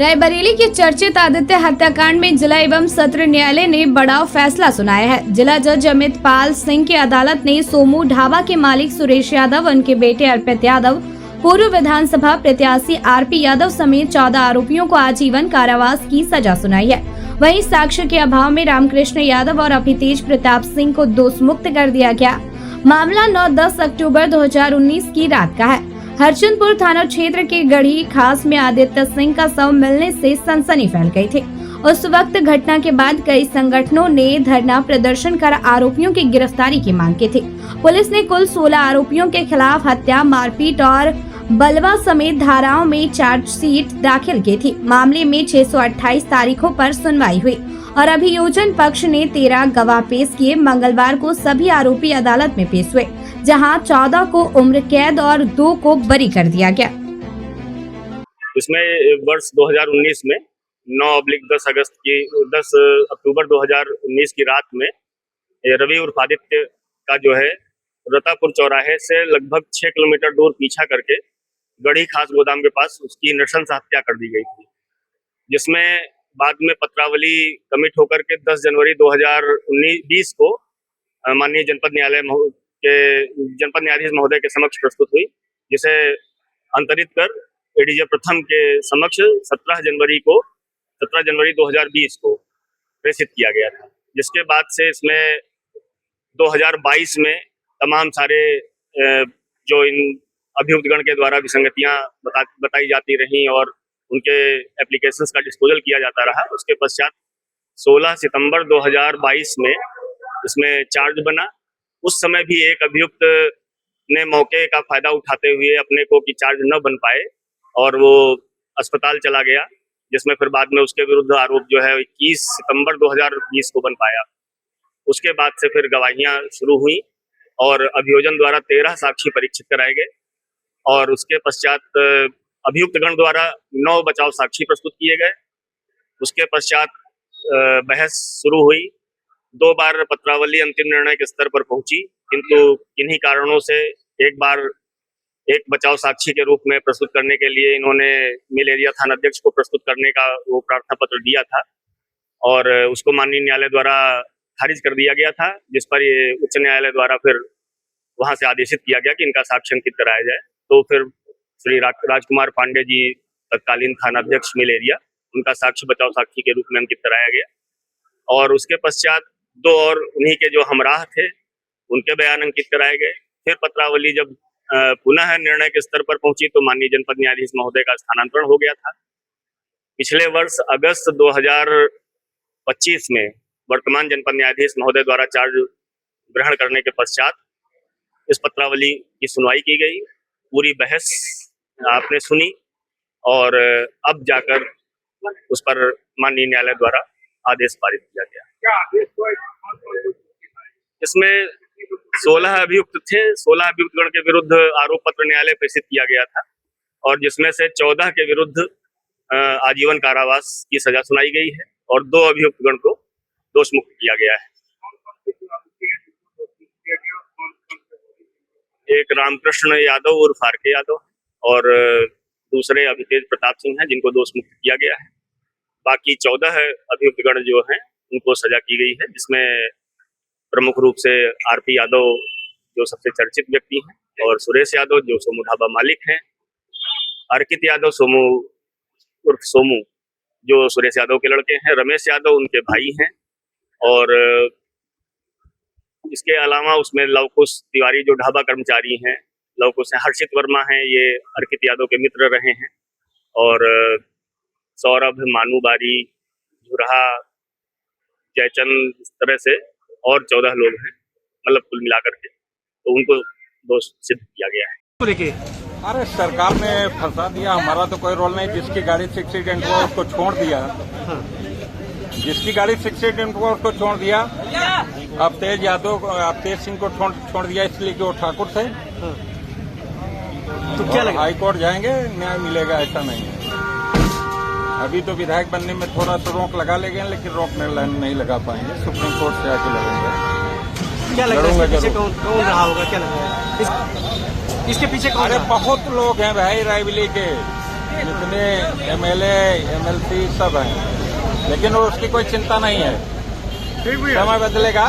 रायबरेली के चर्चित आदित्य हत्याकांड में जिला एवं सत्र न्यायालय ने बड़ा फैसला सुनाया है। जिला जज अमित पाल सिंह की अदालत ने सोमू ढाबा के मालिक सुरेश यादव, उनके बेटे अर्पित यादव, पूर्व विधानसभा प्रत्याशी आरपी यादव समेत 14 आरोपियों को आजीवन कारावास की सजा सुनाई है। वहीं साक्ष्य के अभाव में रामकृष्ण यादव और अभितेज प्रताप सिंह को दोष मुक्त कर दिया गया। मामला 9-10 अक्टूबर 2019 की रात का है। हरचंदपुर थाना क्षेत्र के गढ़ी खास में आदित्य सिंह का शव मिलने से सनसनी फैल गई थी। उस वक्त घटना के बाद कई संगठनों ने धरना प्रदर्शन कर आरोपियों की गिरफ्तारी की मांग की थी। पुलिस ने कुल 16 आरोपियों के खिलाफ हत्या, मारपीट और बलवा समेत धाराओं में चार्जशीट दाखिल की थी। मामले में 628 तारीखों पर सुनवाई हुई और अभियोजन पक्ष ने 13 गवाह पेश किए। मंगलवार को सभी आरोपी अदालत में पेश हुए, जहां 14 को उम्र कैद और 2 को बरी कर दिया गया। इसमें वर्ष 2019 में 10 अक्टूबर 2019 की रात में रवि उर्फ आदित्य का जो है रतापुर चौराहे से लगभग 6 किलोमीटर दूर पीछा करके गढ़ी खास गोदाम के पास उसकी नृशंस हत्या कर दी गई थी, जिसमें बाद में पत्रावली कमिट होकर के 10 जनवरी 2020 को माननीय जनपद न्यायाधीश महोदय के समक्ष प्रस्तुत हुई, जिसे अंतरित कर एडीजे प्रथम के समक्ष 17 जनवरी 2020 को प्रेषित किया गया था। जिसके बाद से इसमें 2022 में तमाम सारे जो इन अभियुक्तगण के द्वारा विसंगतियां बताई जाती रहीं और उनके एप्लीकेशंस का डिस्पोजल किया जाता रहा। उसके पश्चात 16 सितंबर 2022 में इसमें चार्ज बना। उस समय भी एक अभियुक्त ने मौके का फायदा उठाते हुए अपने को कि चार्ज न बन पाए और वो अस्पताल चला गया, जिसमें फिर बाद में उसके विरुद्ध आरोप जो है 21 सितंबर 2020 को बन पाया। उसके बाद से फिर गवाहियां शुरू हुई और अभियोजन द्वारा 13 साक्षी परीक्षित कराए गए और उसके पश्चात अभियुक्तगण द्वारा 9 बचाव साक्षी प्रस्तुत किए गए। उसके पश्चात बहस शुरू हुई। 2 बार पत्रावली अंतिम निर्णय के स्तर पर पहुंची, किंतु किन्हीं कारणों से एक बचाव साक्षी के रूप में प्रस्तुत करने के लिए इन्होंने मिल एरिया थाना अध्यक्ष को प्रस्तुत करने का वो प्रार्थना पत्र दिया था और उसको माननीय न्यायालय द्वारा खारिज कर दिया गया था, जिस पर ये उच्च न्यायालय द्वारा फिर वहां से आदेशित किया गया कि इनका साक्ष्य अंकित कराया जाए। तो फिर श्री राजकुमार पांडे जी तत्कालीन थाना अध्यक्ष मिल एरिया, उनका साक्ष्य बचाव साक्षी के रूप में अंकित कराया गया और उसके पश्चात 2 और उन्हीं के जो हमराह थे उनके बयान अंकित कराए गए। फिर पत्रावली जब पुनः निर्णय के स्तर पर पहुंची तो माननीय जनपद न्यायाधीश महोदय का स्थानांतरण हो गया था। पिछले वर्ष अगस्त 2025 में वर्तमान जनपद न्यायाधीश महोदय द्वारा चार्ज ग्रहण करने के पश्चात इस पत्रावली की सुनवाई की गई। पूरी बहस आपने सुनी और अब जाकर उस पर माननीय न्यायालय द्वारा आदेश पारित किया गया। इसमें 16 अभियुक्त थे। 16 अभियुक्तगण के विरुद्ध आरोप पत्र न्यायालय प्रेषित किया गया था और जिसमें से 14 के विरुद्ध आजीवन कारावास की सजा सुनाई गई है और 2 अभियुक्तगण को दोष मुक्त किया गया है। एक रामकृष्ण यादव उर्फ आरके यादव और दूसरे अभितेज प्रताप सिंह हैं, जिनको दोष मुक्त किया गया है। बाकी 14 अभियुक्तगण जो हैं उनको सजा की गई है, जिसमें प्रमुख रूप से आरपी यादव जो सबसे चर्चित व्यक्ति हैं और सुरेश यादव जो सोमू ढाबा मालिक हैं, अर्पित यादव सोमू उर्फ सोमू जो सुरेश यादव के लड़के हैं, रमेश यादव उनके भाई हैं और इसके अलावा उसमें लवकुश तिवारी जो ढाबा कर्मचारी हैं, लवकुश हैं, हर्षित वर्मा हैं, ये अर्पित यादव के मित्र रहे हैं और सौरभ, मानू बारी, झुरहा, जयचंद, इस तरह से और 14 लोग हैं, मतलब कुल मिलाकर के, तो उनको दोष सिद्ध किया गया है। अरे सरकार ने फंसा दिया, हमारा तो कोई रोल नहीं। जिसकी गाड़ी से एक्सीडेंट हुआ उसको छोड़ दिया, जिसकी गाड़ी से एक्सीडेंट हुआ उसको छोड़ दिया। अवतेज सिंह को छोड़ दिया इसलिए कि वो ठाकुर थे। तो क्या लगा? हाई कोर्ट जाएंगे, न्याय मिलेगा, ऐसा नहीं है। अभी तो विधायक बनने में थोड़ा सा रोक लगा लेंगे, लेकिन रोक नहीं लगा पाएंगे। सुप्रीम कोर्ट से आके लगेंगे। क्या लगता है पीछे कौन रहा होगा? क्या लगता है इसके पीछे कौन? अरे बहुत लोग हैं भाई रायबरेली के, जितने एमएलए एमएलसी सब हैं, लेकिन वो उसकी कोई चिंता नहीं है। समय बदलेगा